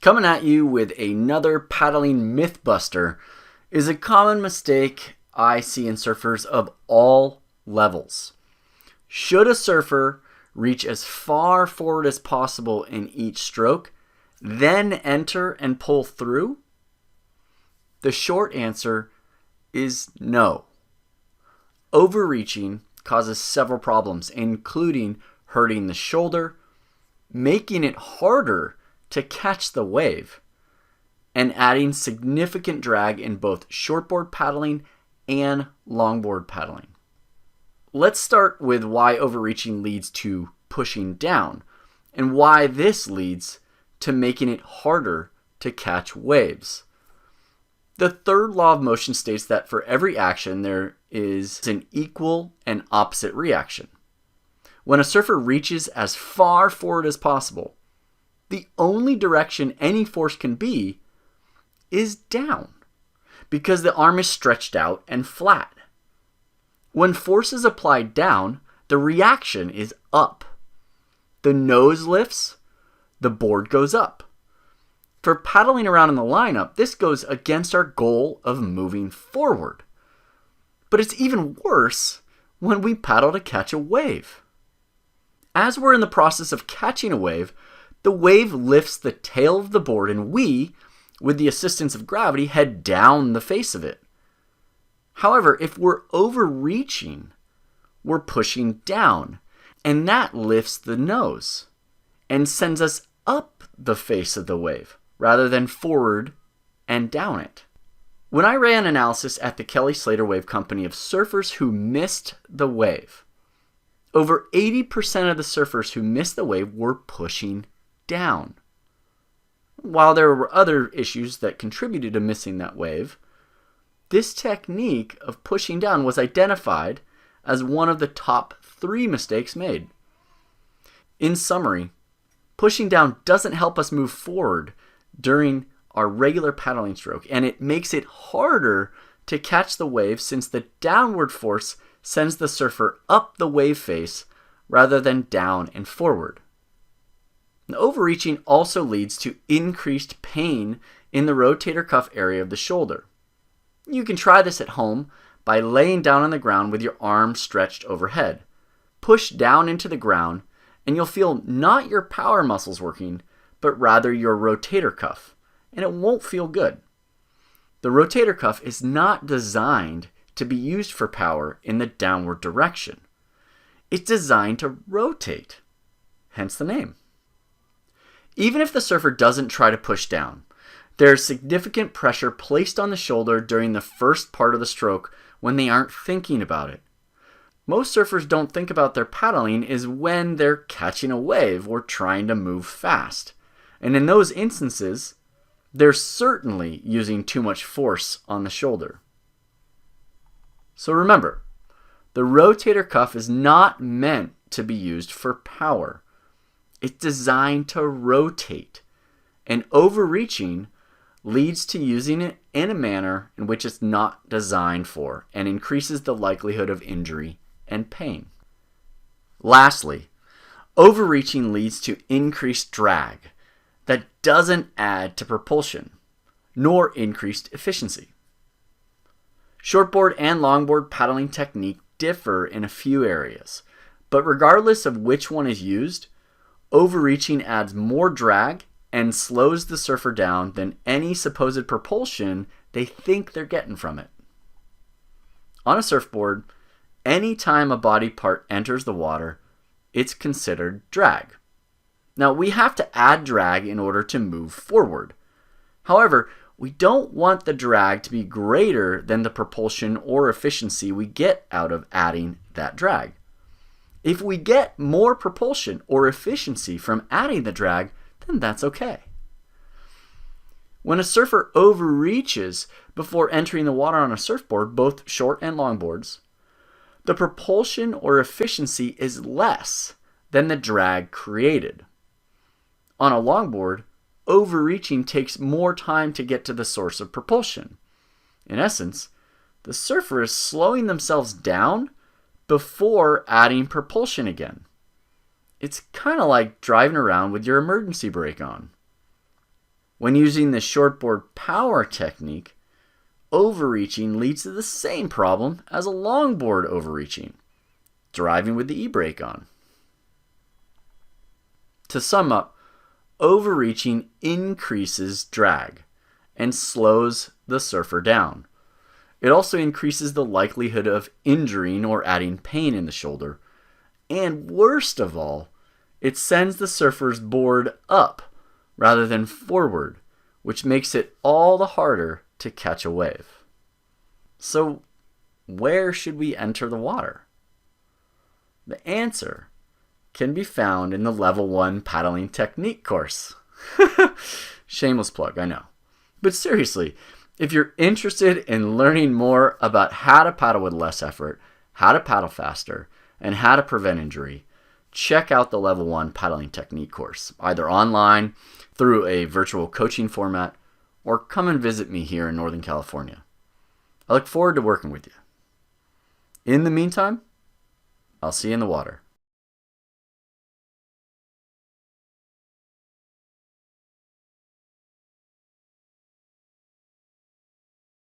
Coming at you with another paddling mythbuster is a common mistake I see in surfers of all levels. Should a surfer reach as far forward as possible in each stroke, then enter and pull through? The short answer is no. Overreaching causes several problems, including hurting the shoulder, making it harder to catch the wave, and adding significant drag in both shortboard paddling and longboard paddling. Let's start with why overreaching leads to pushing down, and why this leads to making it harder to catch waves. The third law of motion states that for every action there is an equal and opposite reaction. When a surfer reaches as far forward as possible, the only direction any force can be is down, because the arm is stretched out and flat. When force is applied down, the reaction is up. The nose lifts, the board goes up. For paddling around in the lineup, this goes against our goal of moving forward. But it's even worse when we paddle to catch a wave. As we're in the process of catching a wave, the wave lifts the tail of the board and we, with the assistance of gravity, head down the face of it. However, if we're overreaching, we're pushing down, and that lifts the nose and sends us up the face of the wave rather than forward and down it. When I ran analysis at the Kelly Slater Wave Company of surfers who missed the wave, over 80% of the surfers who missed the wave were pushing down. While there were other issues that contributed to missing that wave, this technique of pushing down was identified as one of the top 3 mistakes made. In summary, pushing down doesn't help us move forward during our regular paddling stroke, and it makes it harder to catch the wave since the downward force sends the surfer up the wave face rather than down and forward. Overreaching also leads to increased pain in the rotator cuff area of the shoulder. You can try this at home by laying down on the ground with your arms stretched overhead. Push down into the ground and you'll feel not your power muscles working, but rather your rotator cuff, and it won't feel good. The rotator cuff is not designed to be used for power in the downward direction. It's designed to rotate, hence the name. Even if the surfer doesn't try to push down, there's significant pressure placed on the shoulder during the first part of the stroke when they aren't thinking about it. Most surfers don't think about their paddling is when they're catching a wave or trying to move fast. And in those instances, they're certainly using too much force on the shoulder. So remember, the rotator cuff is not meant to be used for power. It's designed to rotate, and overreaching leads to using it in a manner in which it's not designed for and increases the likelihood of injury and pain. Lastly, overreaching leads to increased drag that doesn't add to propulsion nor increased efficiency. Shortboard and longboard paddling technique differ in a few areas, but regardless of which one is used, overreaching adds more drag and slows the surfer down than any supposed propulsion they think they're getting from it. On a surfboard, any time a body part enters the water, it's considered drag. Now, we have to add drag in order to move forward. However, we don't want the drag to be greater than the propulsion or efficiency we get out of adding that drag. If we get more propulsion or efficiency from adding the drag, then that's okay. When a surfer overreaches before entering the water on a surfboard, both short and longboards, the propulsion or efficiency is less than the drag created. On a longboard, overreaching takes more time to get to the source of propulsion. In essence, the surfer is slowing themselves down before adding propulsion again. It's kind of like driving around with your emergency brake on. When using the shortboard power technique, overreaching leads to the same problem as a longboard overreaching, driving with the e-brake on. To sum up, overreaching increases drag and slows the surfer down. It also increases the likelihood of injuring or adding pain in the shoulder. And worst of all, it sends the surfer's board up rather than forward, which makes it all the harder to catch a wave. So, where should we enter the water? The answer can be found in the Level 1 Paddling Technique course. Shameless plug, I know. But seriously, if you're interested in learning more about how to paddle with less effort, how to paddle faster, and how to prevent injury, check out the Level 1 Paddling Technique course, either online, through a virtual coaching format, or come and visit me here in Northern California. I look forward to working with you. In the meantime, I'll see you in the water.